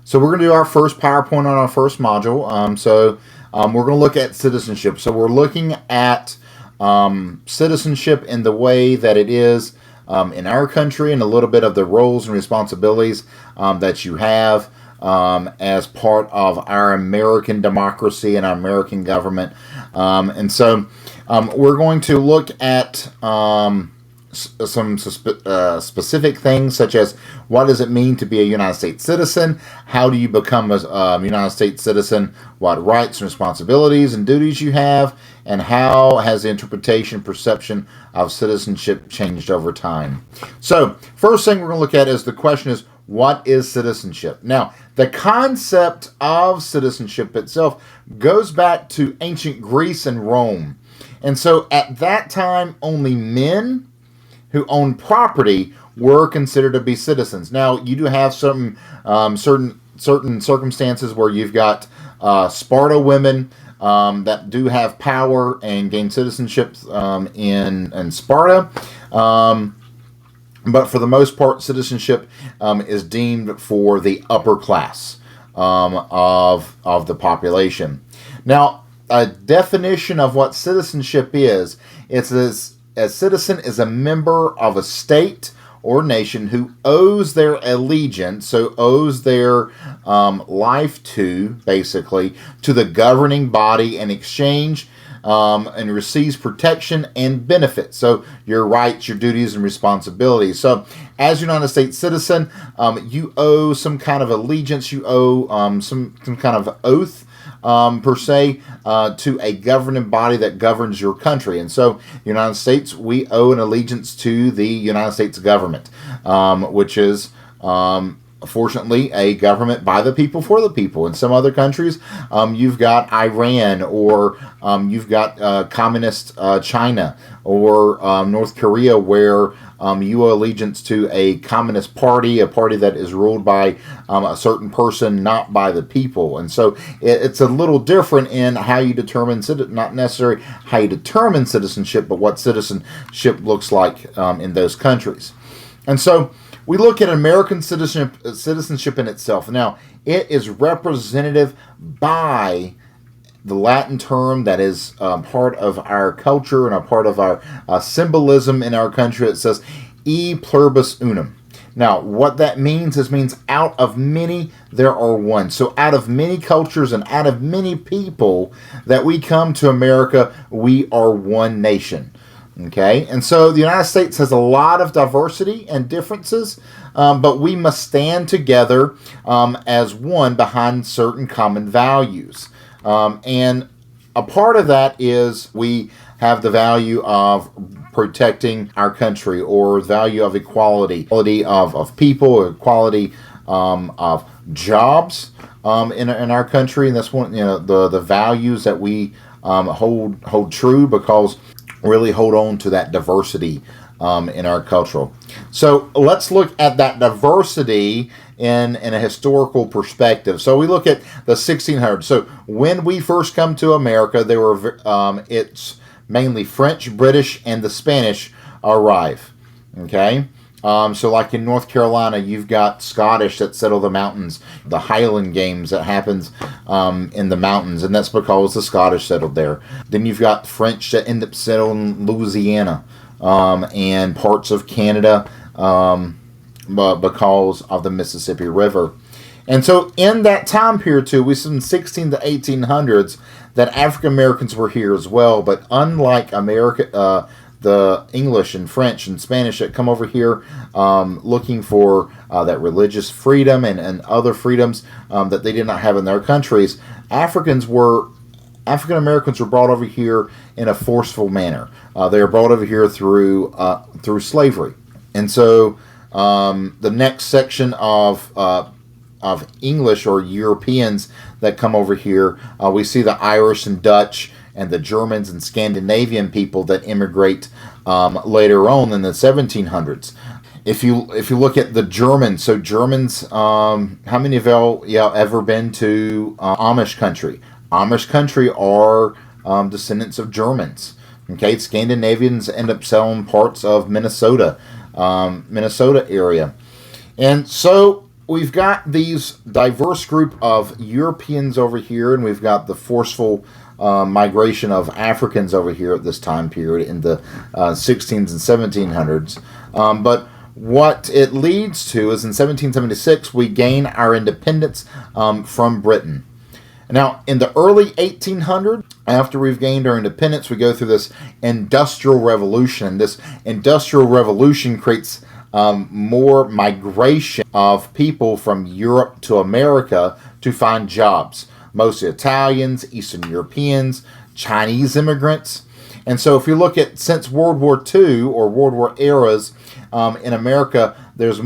So we're going to do our first PowerPoint on our first module. We're going to look at citizenship. So we're looking at citizenship in the way that it is in our country, and a little bit of the roles and responsibilities that you have as part of our American democracy and our American government. We're going to look at some specific things, such as what does it mean to be a United States citizen? How do you become a United States citizen? What rights and responsibilities and duties you have? And how has the interpretation, perception of citizenship changed over time? So, first thing we're going to look at is the question is, what is citizenship? Now, the concept of citizenship itself goes back to ancient Greece and Rome. And so at that time, only men who own property were considered to be citizens. Now, you do have some certain circumstances where you've got Sparta women that do have power and gain citizenship in Sparta. But for the most part, citizenship is deemed for the upper class of the population. Now, a definition of what citizenship is, a citizen is a member of a state or nation who owes their allegiance, so owes their life basically, to the governing body in exchange and receives protection and benefits. So your rights, your duties, and responsibilities. So as a United States citizen, you owe some kind of allegiance, you owe some kind of oath, per se, to a governing body that governs your country. And so, the United States, we owe an allegiance to the United States government, which is, fortunately, a government by the people for the people. In some other countries, you've got Iran, or you've got communist China, or North Korea, where you owe allegiance to a communist party, a party that is ruled by a certain person, not by the people. And so it's a little different in how you determine, not necessarily how you determine citizenship, but what citizenship looks like in those countries. And so we look at American citizenship in itself. Now, it is representative by the Latin term that is part of our culture and a part of our symbolism in our country. It says, e pluribus unum. Now, what that means out of many, there are one. So out of many cultures and out of many people that we come to America, we are one nation. Okay, and so the United States has a lot of diversity and differences, but we must stand together as one behind certain common values. And a part of that is we have the value of protecting our country, or value of equality of people, equality of jobs in our country. And that's one, the values that we hold true, because really hold on to that diversity in our culture. So let's look at that diversity in a historical perspective. So we look at the 1600s. So when we first come to America, there were it's mainly French, British, and the Spanish arrive. Okay. So like in North Carolina, you've got Scottish that settle the mountains, the Highland Games that happens in the mountains, and that's because the Scottish settled there. Then you've got French that end up settling Louisiana and parts of Canada because of the Mississippi River. And so in that time period too, we see in 16 to 1800s that African Americans were here as well, but unlike America, the English and French and Spanish that come over here looking for that religious freedom and other freedoms that they did not have in their countries, African Americans were brought over here in a forceful manner. They were brought over here through slavery. And so the next section of English or Europeans that come over here, we see the Irish and Dutch and the Germans and Scandinavian people that immigrate later on in the 1700s. If you look at the Germans, so Germans, how many of y'all ever been to Amish country? Amish country are descendants of Germans. Okay, Scandinavians end up selling parts of Minnesota area. And so we've got these diverse group of Europeans over here, and we've got the forceful migration of Africans over here at this time period in the 16s and 1700s. But what it leads to is in 1776 we gain our independence from Britain. Now, in the early 1800s, after we've gained our independence, we go through this Industrial Revolution. This Industrial Revolution creates more migration of people from Europe to America to find jobs. Mostly Italians, Eastern Europeans, Chinese immigrants. And so if you look at since World War II or World War eras in America, there's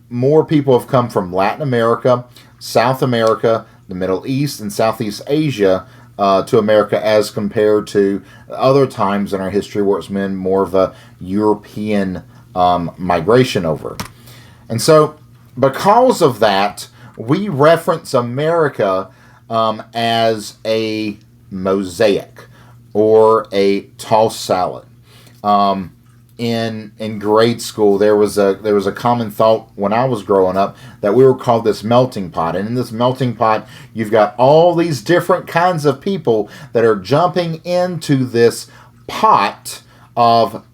more people have come from Latin America, South America, the Middle East, and Southeast Asia to America as compared to other times in our history where it's been more of a European migration over. And so because of that, we reference America as a mosaic or a tossed salad. In grade school, there was a common thought when I was growing up that we were called this melting pot, and in this melting pot, you've got all these different kinds of people that are jumping into this pot of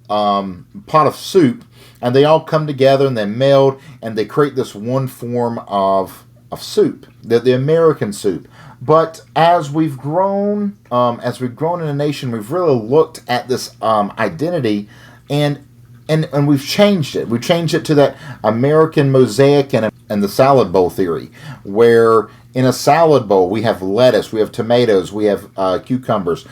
soup, and they all come together and they meld and they create this one form of soup, the American soup. But as we've grown in a nation, we've really looked at this identity. And we've changed it. We've changed it to that American mosaic and the salad bowl theory, where in a salad bowl we have lettuce, we have tomatoes, we have cucumbers,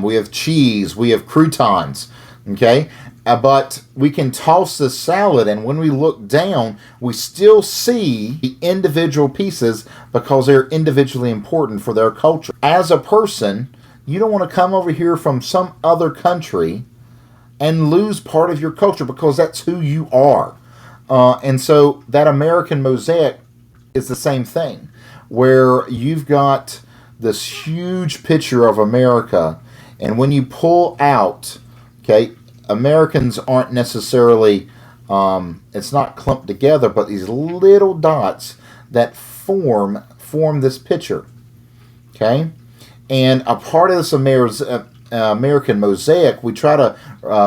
we have cheese, we have croutons. Okay, but we can toss this salad, and when we look down, we still see the individual pieces because they're individually important for their culture. As a person, you don't want to come over here from some other country and lose part of your culture because that's who you are. And so that American mosaic is the same thing, where you've got this huge picture of America, and when you pull out, okay, Americans aren't necessarily, it's not clumped together, but these little dots that form this picture, okay? And a part of this American mosaic, we try to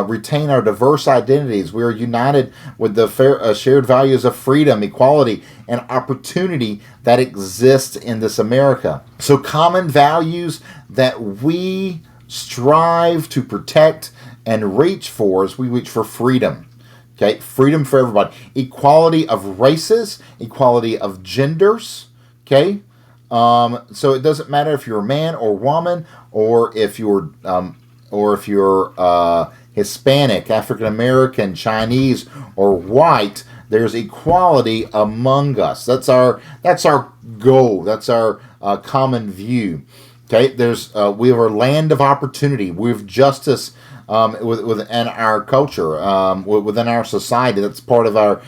retain our diverse identities. We are united with the shared values of freedom, equality, and opportunity that exist in this America. So common values that we strive to protect and reach for as we reach for freedom. Okay, freedom for everybody. Equality of races, equality of genders. Okay, so it doesn't matter if you're a man or woman, or if you're Hispanic, African American, Chinese, or white. There's equality among us. That's our goal. That's our common view. Okay, we have a land of opportunity. We have justice within our culture, within our society. That's part of our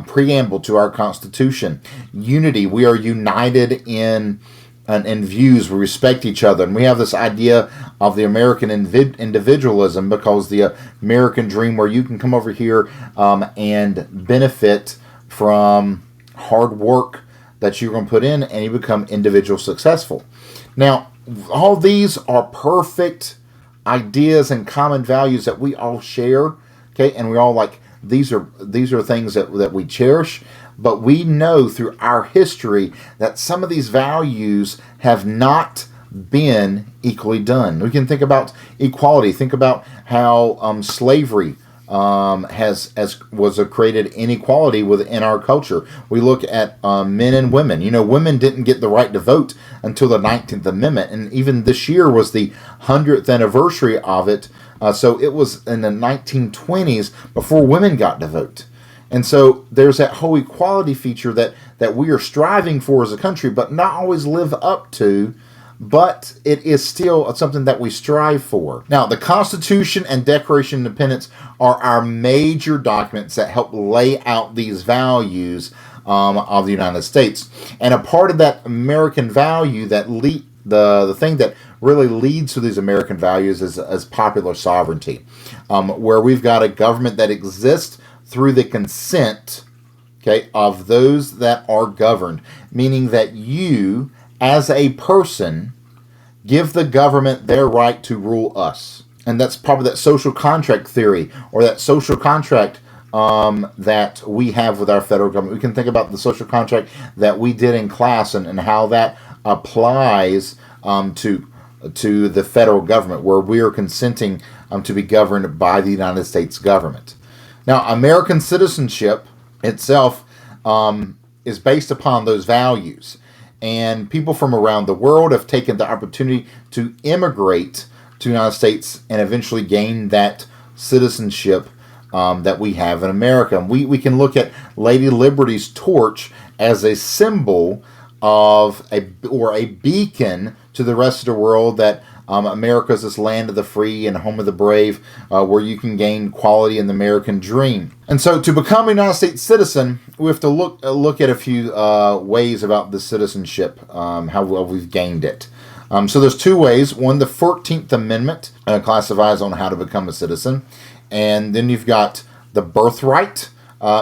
preamble to our Constitution. Unity. We are united in views. We respect each other, and we have this idea of the American individualism, because the American dream, where you can come over here and benefit from hard work that you're going to put in, and you become individual successful. Now, all these are perfect ideas and common values that we all share, okay, and we all like these are things that we cherish. But we know through our history that some of these values have not been equally done. We can think about equality. Think about how slavery was created inequality within our culture. We look at men and women. Women didn't get the right to vote until the 19th Amendment, and even this year was the 100th anniversary of it. So it was in the 1920s before women got to vote. And so there's that whole equality feature that we are striving for as a country, but not always live up to, but it is still something that we strive for. Now, the Constitution and Declaration of Independence are our major documents that help lay out these values of the United States. And a part of that American value, the thing that really leads to these American values is popular sovereignty, where we've got a government that exists through the consent okay, of those that are governed, meaning that you, as a person, give the government their right to rule us. And that's probably that social contract theory, or that social contract that we have with our federal government. We can think about the social contract that we did in class, and how that applies to the federal government, where we are consenting to be governed by the United States government. Now, American citizenship itself is based upon those values. And people from around the world have taken the opportunity to immigrate to the United States and eventually gain that citizenship that we have in America. And we can look at Lady Liberty's torch as a symbol of a beacon to the rest of the world that America is this land of the free and home of the brave, where you can gain quality in the American dream. And so, to become a United States citizen, we have to look at a few ways about the citizenship, how well we've gained it. So there's two ways. One, the 14th Amendment classifies on how to become a citizen. And then you've got the birthright,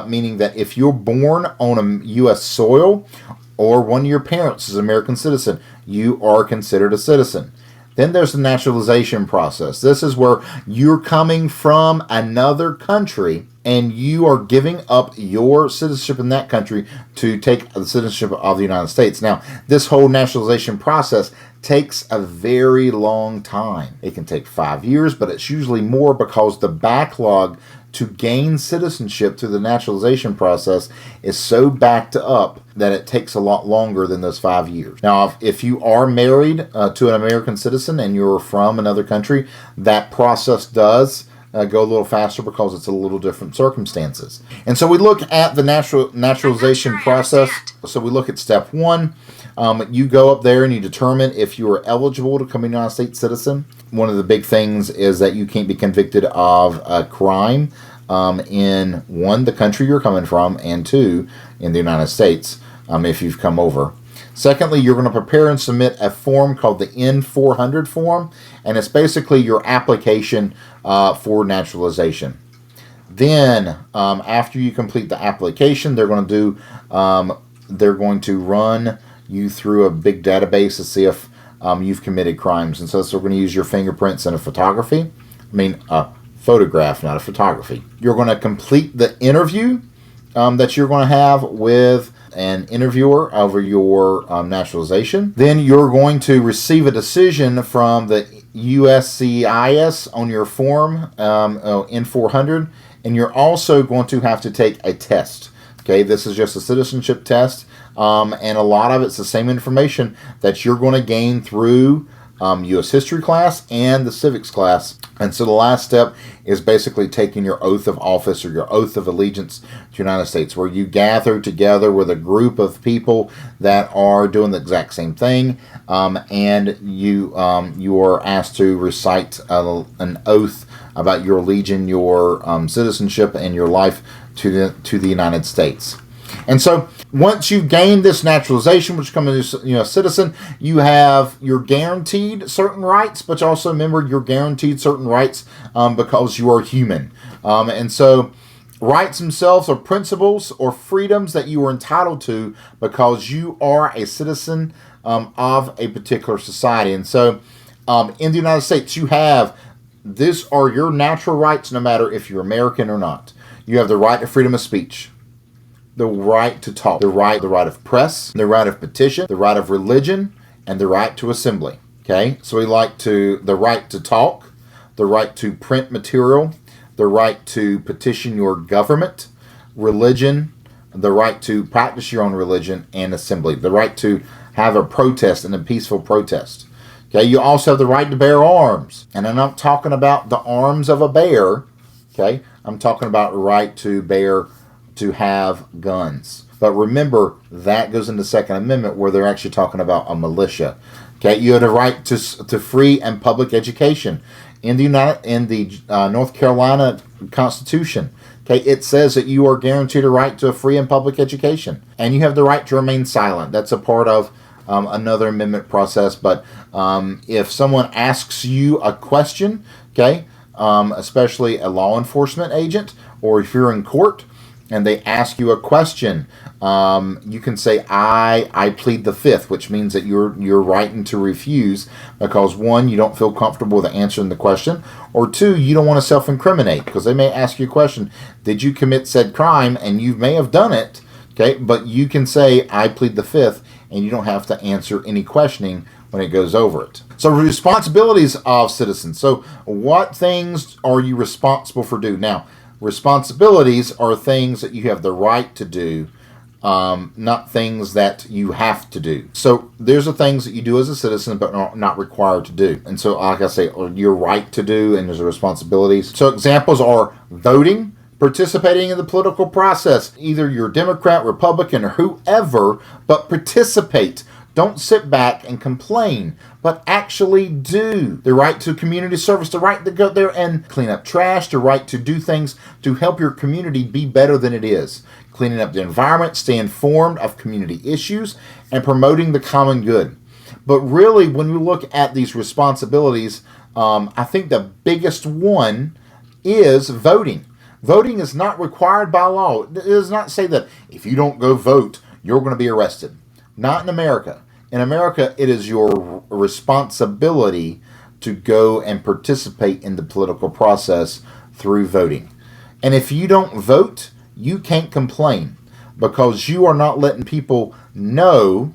meaning that if you're born on a U.S. soil, or one of your parents is an American citizen, you are considered a citizen. Then there's the naturalization process. This is where you're coming from another country and you are giving up your citizenship in that country to take the citizenship of the United States. Now, this whole naturalization process takes a very long time. It can take 5 years, but it's usually more because the backlog to gain citizenship through the naturalization process is so backed up that it takes a lot longer than those 5 years. Now, if you are married to an American citizen and you're from another country, that process does go a little faster because it's a little different circumstances. And so we look at the naturalization process. So we look at step one. You go up there and you determine if you are eligible to become a United States citizen. One of the big things is that you can't be convicted of a crime in one, the country you're coming from, and two, in the United States if you've come over. Secondly, you're going to prepare and submit a form called the N-400 form, and it's basically your application for naturalization. Then, after you complete the application, they're going to run you through a big database to see if you've committed crimes. And so they're going to use your fingerprints and a photograph, not a photography. You're going to complete the interview that you're going to have with an interviewer over your naturalization. Then you're going to receive a decision from the USCIS on your form N-400, and you're also going to have to take a test. Okay, this is just a citizenship test, and a lot of it's the same information that you're going to gain through U.S. history class and the civics class. And so the last step is basically taking your oath of office or your oath of allegiance to the United States, where you gather together with a group of people that are doing the exact same thing, and you are asked to recite an oath about your allegiance, your citizenship, and your life to the United States. And so once you've gained this naturalization, which becomes a citizen, you're guaranteed certain rights, but you also remember you're guaranteed certain rights because you are human. And so rights themselves are principles or freedoms that you are entitled to because you are a citizen of a particular society. And so in the United States, these are your natural rights no matter if you're American or not. You have the right to freedom of speech, the right to talk, the right of press, the right of petition, the right of religion, and the right to assembly. Okay, so the right to talk, the right to print material, the right to petition your government, religion, the right to practice your own religion, and assembly, the right to have a protest and a peaceful protest. Okay, you also have the right to bear arms, and I'm not talking about the arms of a bear. Okay, I'm talking about the right to have guns. But remember, that goes into the Second Amendment where they're actually talking about a militia. Okay, you have the right to free and public education. In the North Carolina Constitution, okay, it says that you are guaranteed a right to a free and public education. And you have the right to remain silent. That's a part of another amendment process. But if someone asks you a question, okay, especially a law enforcement agent, or if you're in court, and they ask you a question, you can say, I plead the fifth, which means that you're writing to refuse because, one, you don't feel comfortable with answering the question, or two, you don't want to self-incriminate because they may ask you a question, did you commit said crime? And you may have done it, okay, but you can say, I plead the fifth, and you don't have to answer any questioning when it goes over it. So responsibilities of citizens. So what things are you responsible for doing? Now, responsibilities are things that you have the right to do, not things that you have to do. So there's the things that you do as a citizen but are not required to do. And so, like I say, your right to do, and there's the responsibilities. So examples are voting, participating in the political process. Either you're Democrat, Republican, or whoever, but participate. Don't sit back and complain, but actually do. The right to community service, the right to go there and clean up trash, the right to do things to help your community be better than it is. Cleaning up the environment, stay informed of community issues, and promoting the common good. But really, when we look at these responsibilities, I think the biggest one is voting. Voting is not required by law. It does not say that if you don't go vote, you're going to be arrested. Not in America. In America, it is your responsibility to go and participate in the political process through voting. And if you don't vote, you can't complain because you are not letting people know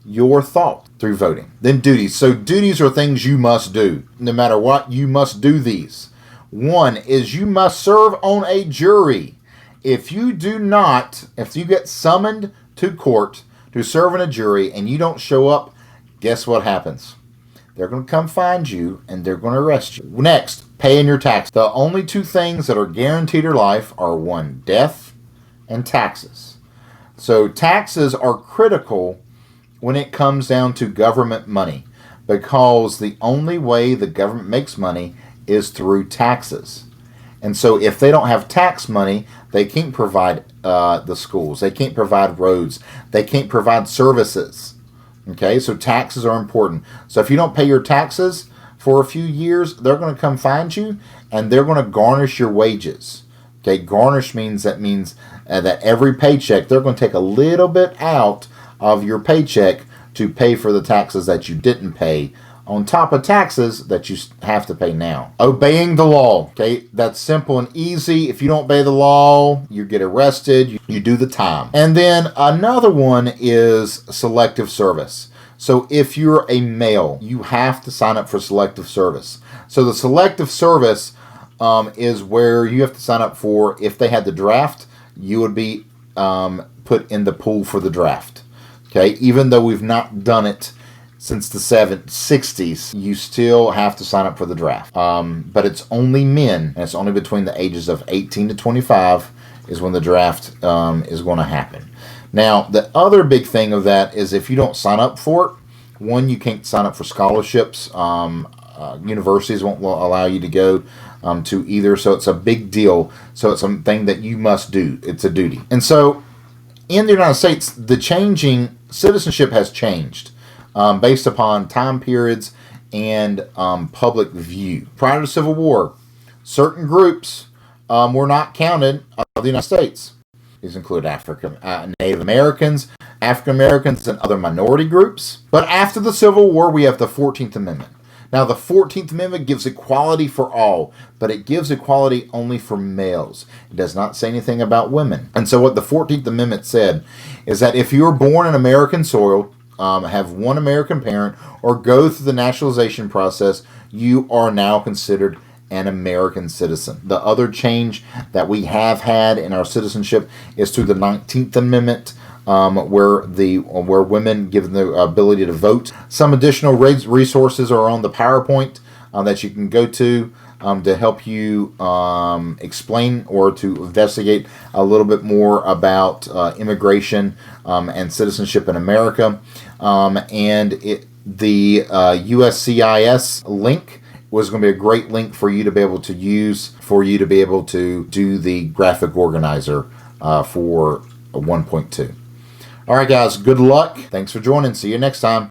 your thought through voting. Then duties. So duties are things you must do. No matter what, you must do these. One is you must serve on a jury. If you do not, if you get summoned to court to serve in a jury and you don't show up, guess what happens? They're going to come find you and they're going to arrest you. Next, paying your tax. The only two things that are guaranteed in life are one, death and taxes. So taxes are critical when it comes down to government money because the only way the government makes money is through taxes. And so if they don't have tax money, they can't provide the schools. They can't provide roads. They can't provide services. Okay, so taxes are important. So if you don't pay your taxes for a few years, they're going to come find you and they're going to garnish your wages. Okay, garnish means that every paycheck, they're going to take a little bit out of your paycheck to pay for the taxes that you didn't pay on top of taxes that you have to pay now. Obeying the law. Okay, that's simple and easy. If you don't obey the law, you get arrested, you do the time. And then another one is selective service. So if you're a male, you have to sign up for selective service. So the selective service is where you have to sign up for, if they had the draft, you would be put in the pool for the draft. Okay, even though we've not done it since the 60s, you still have to sign up for the draft. But it's only men, and it's only between the ages of 18 to 25 is when the draft is going to happen. Now, the other big thing of that is if you don't sign up for it, one, you can't sign up for scholarships. Universities won't allow you to go to either, so it's a big deal. So it's something that you must do. It's a duty. And so in the United States, the changing citizenship has changed. Based upon time periods and public view. Prior to the Civil War, certain groups were not counted of the United States. These include Native Americans, African Americans, and other minority groups. But after the Civil War, we have the 14th Amendment. Now, the 14th Amendment gives equality for all, but it gives equality only for males. It does not say anything about women. And so what the 14th Amendment said is that if you were born in American soil, have one American parent, or go through the naturalization process, you are now considered an American citizen. The other change that we have had in our citizenship is through the 19th Amendment, where women given the ability to vote. Some additional resources are on the PowerPoint that you can go to help you explain or to investigate a little bit more about immigration and citizenship in America. The USCIS link was going to be a great link for you to be able to use, for you to be able to do the graphic organizer for 1.2. All right, guys, good luck. Thanks for joining. See you next time.